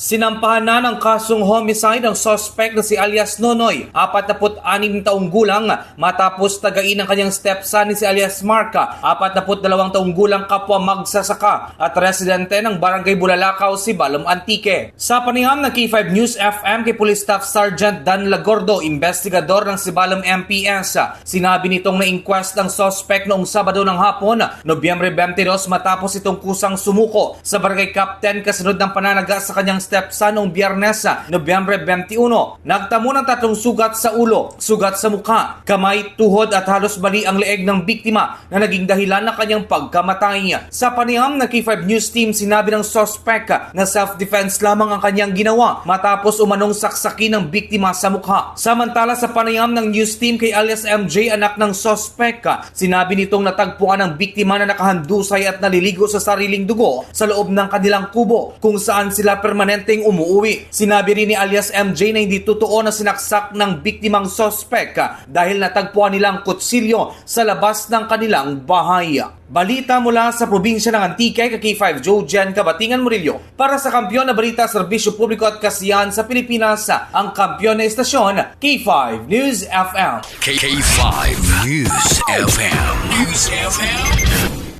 Sinampahan na ng kasong homicide ang suspect na si alias Nonoy, 46 taong gulang, matapos tagain ng kanyang stepson ni si alias Marca, 42 taong gulang kapwa magsasaka at residente ng Barangay Bulalakaw, Sibalom Antique. Sa panayam ng K5 News FM kay Police Staff Sergeant Dan Lagordo, investigador ng Sibalom MPS, sinabi nitong na-inquest ang suspect noong Sabado ng hapon, Nobyembre 22, matapos itong kusang sumuko sa barangay captain kasunod ng pananaga sa kanyang stepson noong Biyernes, Nobyembre 21. Nagtamo ng 3 sugat sa ulo, sugat sa mukha, kamay, tuhod at halos bali ang leeg ng biktima na naging dahilan ng kanyang pagkamatay. Sa panayam ng K5 News Team, sinabi ng suspect na self-defense lamang ang kanyang ginawa matapos umanong saksakin ng biktima sa mukha. Samantala sa panayam ng News Team kay alias MJ, anak ng suspect, sinabi nitong natagpuan ng biktima na nakahandusay at naliligo sa sariling dugo sa loob ng kanilang kubo kung saan sila permanenteng umuwi. Sinabi rin ni alias MJ na hindi totoo na sinaksak ng biktimang suspect dahil natagpuan nilang kutsilyo sa labas ng kanilang bahay. Balita mula sa probinsya ng Antique kay K5 Joe Jen Kabatingan Murillo. Para sa kampiyon na balita, serbisyo publiko at kasiyahan sa Pilipinas, ang kampiyon na istasyon, K5 News FM. K5 News FM. News FM.